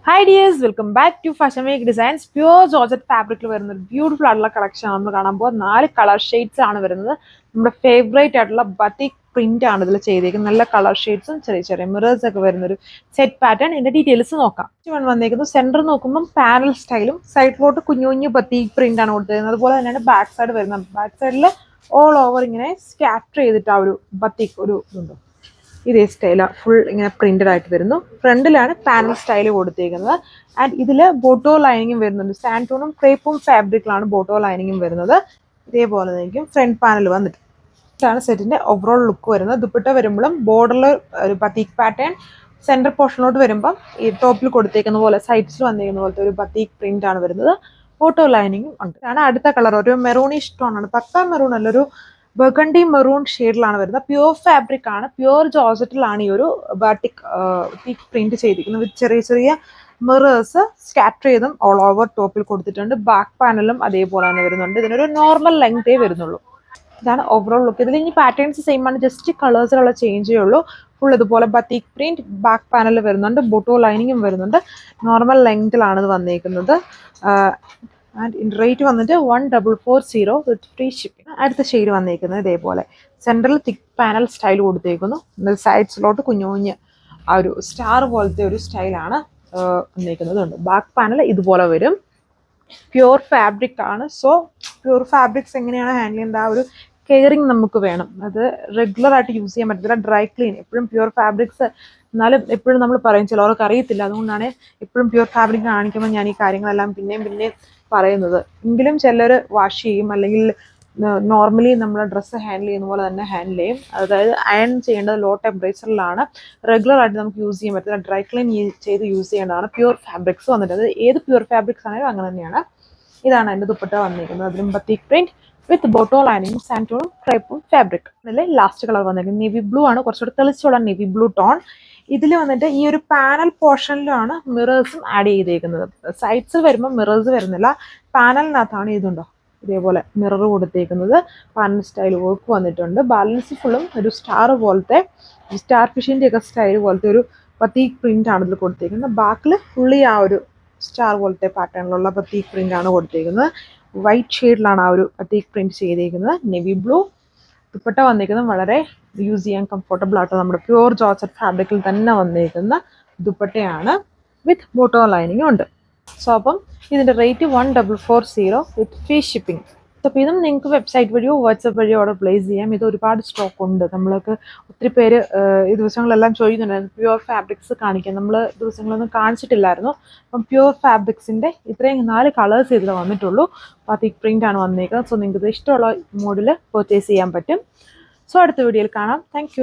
Hi dears, welcome back to Fashion Week Designs. Pure Georgette fabric വരുന്ന beautiful ആയിട്ടുള്ള collection നമ്മൾ കാണാൻ പോകുന്നത് 4 കളർ ഷെയ്ഡ്സ് ആണ് വരുന്നത്. നമ്മുടെ ഫേവറേറ്റ് ആയിട്ടുള്ള ബത്തിക് പ്രിന്റ് ആണ് ഇതിൽ ചെയ്തേക്കുന്നത്. നല്ല കളർ ഷെയ്ഡ്സും ചെറിയ ചെറിയ മിറേഴ്സ് ഒക്കെ വരുന്ന ഒരു സെറ്റ് പാറ്റേൺ. ഇതിന്റെ ഡീറ്റെയിൽസ് നോക്കാം. വന്നേക്കുന്നത് സെന്റർ നോക്കുമ്പോൾ പാനൽ സ്റ്റൈലും സൈഡിലോട്ട് കുഞ്ഞു കുഞ്ഞു ബത്തിക് പ്രിന്റ് ആണ് കൊടുത്തിരിക്കുന്നത്. അതുപോലെ തന്നെയാണ് ബാക്ക് സൈഡ് വരുന്നത്. ബാക്ക് സൈഡിൽ ഓൾ ഓവർ ഇങ്ങനെ സ്കാറ്റർ ചെയ്തിട്ട് ആ ഒരു ബത്തിക് ഒരു ഇതുണ്ട്. ഇതേ സ്റ്റൈലാണ് ഫുൾ ഇങ്ങനെ പ്രിന്റഡ് ആയിട്ട് വരുന്നു. ഫ്രണ്ടിലാണ് പാനൽ സ്റ്റൈൽ കൊടുത്തിരിക്കുന്നത്. ആൻഡ് ഇതിൽ ബോട്ടോ ലൈനിങ്ങും വരുന്നുണ്ട്. സാൻറ്റൂണും ക്രേപ്പും ഫാബ്രിക്കിലാണ് ബോട്ടോ ലൈനിങ്ങും വരുന്നത്. ഇതേപോലെ ആയിരിക്കും ഫ്രണ്ട് പാനൽ വന്നിട്ട്. ഇതാണ് സെറ്റിന്റെ ഓവറോൾ ലുക്ക് വരുന്നത്. ദുപ്പട്ട വരുമ്പോഴും ബോർഡറിൽ ഒരു ബത്തീക് പാറ്റേൺ, സെന്റർ പോർഷനോട്ട് വരുമ്പം ഈ ടോപ്പിൽ കൊടുത്തേക്കുന്ന പോലെ സൈഡ്സിൽ വന്നിരിക്കുന്ന പോലത്തെ ഒരു ബത്തീക് പ്രിന്റ് ആണ് വരുന്നത്. ബോട്ടോ ലൈനിങ്ങും ഉണ്ട്. ഇതാണ് അടുത്ത കളർ. ഒരു മെറൂണിഷ് ടോൺ ആണ്. പക്ക മെറൂൺ അല്ല, ഒരു ബർഗണ്ടി മെറൂൺ ഷെയ്ഡിലാണ് വരുന്നത്. പ്യൂർ ഫാബ്രിക് ആണ്. പ്യൂർ ജോർജറ്റിലാണ് ഈ ഒരു ബാറ്റിക് പ്രിന്റ് ചെയ്തിരിക്കുന്നത്. വിത്ത് ചെറിയ ചെറിയ മിറേഴ്സ് സ്കാറ്റർ ചെയ്തും ഓൾ ഓവർ ടോപ്പിൽ കൊടുത്തിട്ടുണ്ട്. ബാക്ക് പാനലും അതേപോലെ തന്നെ വരുന്നുണ്ട്. ഇതിനൊരു നോർമൽ ലെങ്തേ വരുന്നുള്ളൂ. ഇതാണ് ഓവറോൾ ലുക്ക്. ഇതിൽ ഇനി പാറ്റേൺസ് സെയിം ആണ്, ജസ്റ്റ് കളേഴ്സിലുള്ള ചേഞ്ചേ ഉള്ളൂ. ഫുൾ ഇതുപോലെ ബത്തീക് പ്രിന്റ് ബാക്ക് പാനൽ വരുന്നുണ്ട്. ബോട്ടോ ലൈനിങ്ങും വരുന്നുണ്ട്. നോർമൽ ലെങ്തിലാണ് ഇത് വന്നിരിക്കുന്നത്. ആൻഡ് ഇൻ റേറ്റ് വന്നിട്ട് 1440 വിത്ത് ഫ്രീ ഷിപ്പിംഗ്. അടുത്ത ഷെയ്ഡ് വന്നിരിക്കുന്നത് ഇതേപോലെ സെൻട്രൽ തിക്ക് പാനൽ സ്റ്റൈൽ കൊടുത്തേക്കുന്നു. സൈഡ്സിലോട്ട് കുഞ്ഞു കുഞ്ഞ് ആ ഒരു സ്റ്റാർ പോലത്തെ ഒരു സ്റ്റൈലാണ് വന്നിരിക്കുന്നത്. ബാക്ക് പാനൽ ഇതുപോലെ വരും. പ്യൂർ ഫാബ്രിക് ആണ്. സോ പ്യൂർ ഫാബ്രിക്സ് എങ്ങനെയാണ് ഹാൻഡിൽ ചെയ്യേണ്ട ആ ഒരു കെയറിങ് നമുക്ക് വേണം. അത് റെഗുലർ ആയിട്ട് യൂസ് ചെയ്യാൻ പറ്റത്തില്ല. ഡ്രൈ ക്ലീൻ എപ്പോഴും പ്യൂർ ഫാബ്രിക്സ്, എന്നാലും എപ്പോഴും നമ്മൾ പറയും ചിലവർക്ക് അറിയത്തില്ല. അതുകൊണ്ടാണ് എപ്പോഴും പ്യൂർ ഫാബ്രിക് കാണിക്കുമ്പോൾ ഞാൻ ഈ കാര്യങ്ങളെല്ലാം പിന്നെയും പറയുന്നത്. എങ്കിലും ചിലർ വാഷ് ചെയ്യും, അല്ലെങ്കിൽ നോർമലി നമ്മൾ ഡ്രസ്സ് ഹാൻഡിൽ ചെയ്യുന്ന പോലെ തന്നെ ഹാൻഡിൽ ചെയ്യും. അതായത് അയൺ ചെയ്യേണ്ടത് ലോ ടെമ്പറേച്ചറിലാണ്. റെഗുലർ ആയിട്ട് നമുക്ക് യൂസ് ചെയ്യാൻ പറ്റില്ല. ഡ്രൈ ക്ലീൻ ചെയ്ത് യൂസ് ചെയ്യേണ്ടതാണ്. പ്യൂർ ഫാബ്രിക്സ് വന്നിട്ട് അത് ഏത് പ്യൂർ ഫാബ്രിക്സ് ആണെങ്കിലും അങ്ങനെ തന്നെയാണ്. ഇതാണ് എൻ്റെ ദുപ്പട്ട വന്നിരിക്കുന്നത്. അതിലും batik print with bottom lining, സാൻറ്റൂണും ക്രേപ്പും ഫാബ്രിക്. അതിൽ ലാസ്റ്റ് കളർ വന്നിരിക്കുന്നത് നേവി ബ്ലൂ ആണ്. കുറച്ചുകൂടി തെളിച്ചുള്ള നേവി ബ്ലൂ ടോൺ. ഇതിൽ വന്നിട്ട് ഈ ഒരു പാനൽ പോർഷനിലാണ് മിറേഴ്സും ആഡ് ചെയ്തേക്കുന്നത്. സൈഡ്സ് വരുമ്പോൾ മിറേഴ്സ് വരുന്നില്ല. പാനലിനകത്താണ് ഇതുണ്ടോ ഇതേപോലെ മിറർ കൊടുത്തേക്കുന്നത്. പാനൽ സ്റ്റൈൽ വർക്ക് വന്നിട്ടുണ്ട്. ബാലൻസ് ഫുള്ളും ഒരു സ്റ്റാർ പോലത്തെ, സ്റ്റാർ ഫിഷിൻ്റെ ഒക്കെ സ്റ്റൈൽ പോലത്തെ ഒരു ബത്തീക് പ്രിന്റ് ആണ് ഇതിൽ കൊടുത്തേക്കുന്നത്. ബാക്കിൽ ഫുള്ളി ആ ഒരു സ്റ്റാർ പോലത്തെ പാറ്റേണിലുള്ള ബത്തീക് പ്രിന്റ് ആണ് കൊടുത്തേക്കുന്നത്. വൈറ്റ് ഷെയ്ഡിലാണ് ആ ഒരു ബത്തീക് പ്രിന്റ് ചെയ്തേക്കുന്നത്. Navy blue. ദുപ്പട്ട വന്നിരിക്കുന്നത് വളരെ യൂസ് ചെയ്യാൻ കംഫർട്ടബിൾ ആയിട്ട് നമ്മുടെ പ്യൂർ ജോർജറ്റ് ഫാബ്രിക്കിൽ തന്നെ വന്നിരിക്കുന്ന ദുപ്പട്ടയാണ്. വിത്ത് ബോട്ടോ ലൈനിങ് ഉണ്ട്. സോ അപ്പം ഇതിൻ്റെ റേറ്റ് 1440 വിത്ത് ഫ്രീ ഷിപ്പിംഗ്. അപ്പോൾ ഇതും നിങ്ങൾക്ക് വെബ്സൈറ്റ് വഴിയോ വാട്സപ്പ് വഴിയോ ഓർഡർ പ്ലേസ് ചെയ്യാം. ഇത് ഒരുപാട് സ്റ്റോക്ക് ഉണ്ട്. നമ്മൾക്ക് ഒത്തിരി പേര് ഈ ദിവസങ്ങളെല്ലാം ചോദിക്കുന്നുണ്ടായിരുന്നു പ്യുവർ ഫാബ്രിക്സ് കാണിക്കാൻ. നമ്മൾ ദിവസങ്ങളൊന്നും കാണിച്ചിട്ടില്ലായിരുന്നു. അപ്പം പ്യുവർ ഫാബ്രിക്സിൻ്റെ ഇത്രയും 4 കളേഴ്സ് ഇതിൽ വന്നിട്ടുള്ളൂ. ബത്തീക് പ്രിൻ്റ് ആണ് വന്നിരിക്കുന്നത്. സോ നിങ്ങൾക്ക് ഇത് ഇഷ്ടമുള്ള മോഡിൽ പർച്ചേസ് ചെയ്യാൻ പറ്റും. സോ അടുത്ത വീഡിയോയിൽ കാണാം. താങ്ക്